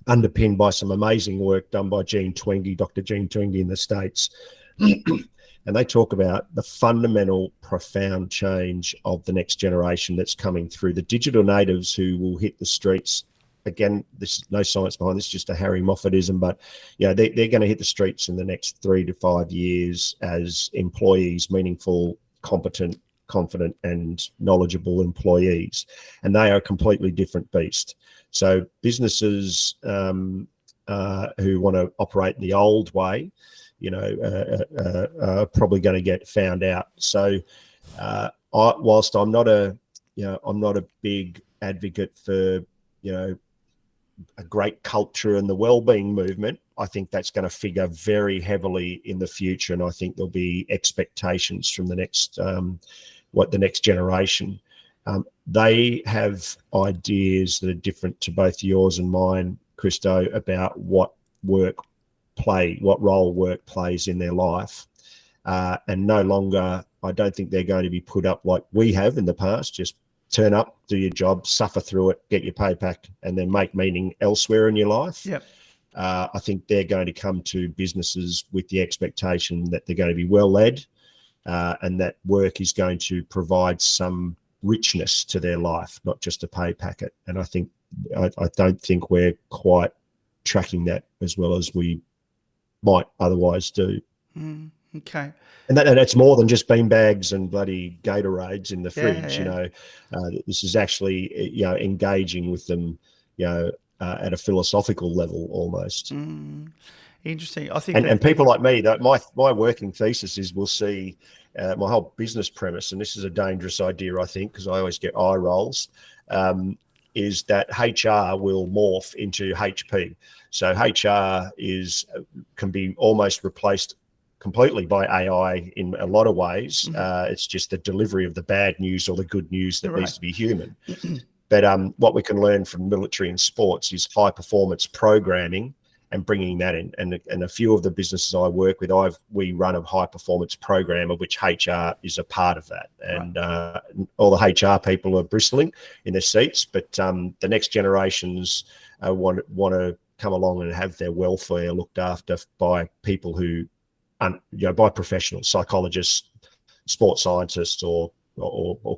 underpinned by some amazing work done by Dr. Jean Twenge in the States. And they talk about the fundamental, profound change of the next generation that's coming through. The digital natives who will hit the streets. Again, there's no science behind this, just a Harry Moffitism, but they're going to hit the streets in the next 3 to 5 years as employees, meaningful, competent, confident and knowledgeable employees, and they are a completely different beast. So businesses who want to operate in the old way, are probably going to get found out. So whilst I'm not a big advocate for a great culture and the well-being movement, I think that's going to figure very heavily in the future, and I think there'll be expectations from the next generation. They have ideas that are different to both yours and mine, Christo, about what role work plays in their life. And no longer, I don't think they're going to be put up like we have in the past, just turn up, do your job, suffer through it, get your pay back, and then make meaning elsewhere in your life. Yep. I think they're going to come to businesses with the expectation that they're going to be well led, and that work is going to provide some richness to their life, not just a pay packet. And I don't think we're quite tracking that as well as we might otherwise do. Okay. And that's more than just beanbags and bloody Gatorades in the fridge. Yeah. This is actually engaging with them, at a philosophical level almost. Interesting. I think And people like me, that my working thesis is we'll see my whole business premise, and this is a dangerous idea, I think, because I always get eye rolls, is that HR will morph into HP. So HR can be almost replaced completely by AI in a lot of ways. It's just the delivery of the bad news or the good news that needs to be human. But what we can learn from military and sports is high performance programming and bringing that in. And a few of the businesses I work with, we run a high performance program of which HR is a part of that. And all the HR people are bristling in their seats, but the next generations want to come along and have their welfare looked after by people who, by professionals, psychologists, sports scientists, or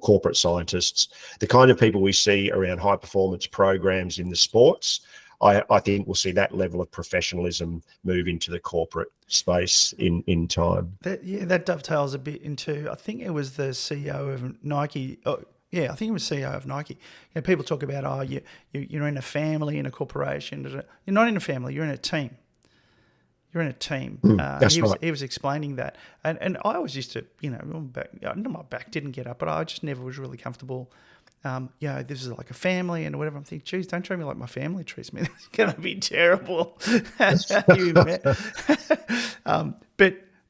corporate scientists. The kind of people we see around high performance programs in the sports, I think we'll see that level of professionalism move into the corporate space in time. That dovetails a bit into, I think it was the CEO of Nike. I think it was CEO of Nike. People talk about, you're in a family, in a corporation. You're not in a family, you're in a team. You're in a team. That's right. He was explaining that. And I always used to, my back didn't get up, but I just never was really comfortable. This is like a family and whatever. I'm thinking, geez, don't treat me like my family treats me. It's going to be terrible.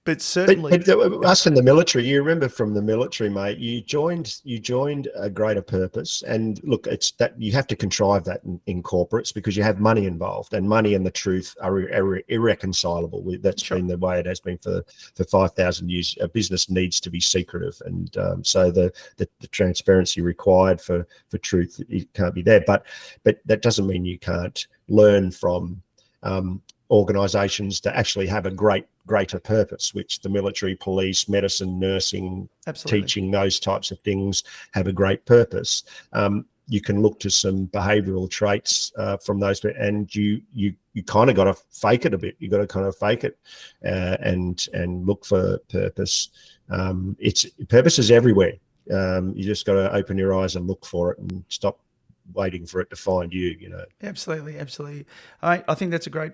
But certainly, but us in the military, you remember from the military, mate, you joined a greater purpose. And look, it's that you have to contrive that in corporates because you have money involved, and money and the truth are irreconcilable. That's been the way it has been for 5,000 years. A business needs to be secretive, and so the transparency required for truth, it can't be there. But that doesn't mean you can't learn from organisations to actually have a greater purpose, which the military, police, medicine, nursing, teaching, those types of things have a great purpose. You can look to some behavioural traits from those, and you kind of got to fake it a bit. You got to kind of fake it and look for purpose. Purpose is everywhere. You just got to open your eyes and look for it, and stop waiting for it to find you. Absolutely. I think that's a great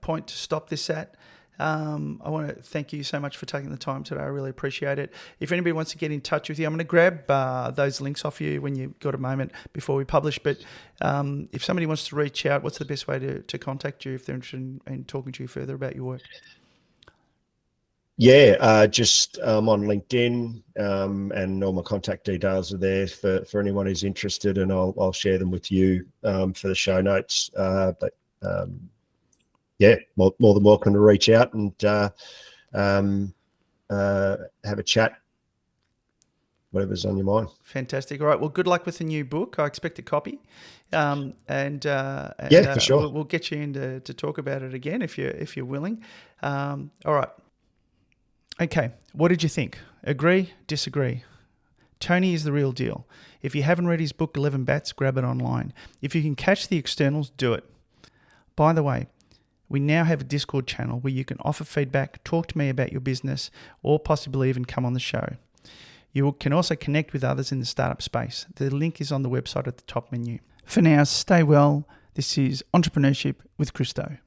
point to stop this at. I want to thank you so much for taking the time today. I really appreciate it. If anybody wants to get in touch with you, I'm going to grab those links off you when you've got a moment before we publish. But if somebody wants to reach out, what's the best way to contact you if they're interested in talking to you further about your work? Just on LinkedIn, and all my contact details are there for anyone who's interested, and I'll share them with you for the show notes. More than welcome to reach out and have a chat, whatever's on your mind. Fantastic. All right. Well, good luck with the new book. I expect a copy. For sure. We'll get you in to talk about it again if you're willing. All right. Okay. What did you think? Agree? Disagree? Tony is the real deal. If you haven't read his book, 11 Bats, grab it online. If you can catch the externals, do it. By the way, we now have a Discord channel where you can offer feedback, talk to me about your business, or possibly even come on the show. You can also connect with others in the startup space. The link is on the website at the top menu. For now, stay well. This is Entrepreneurship with Christo.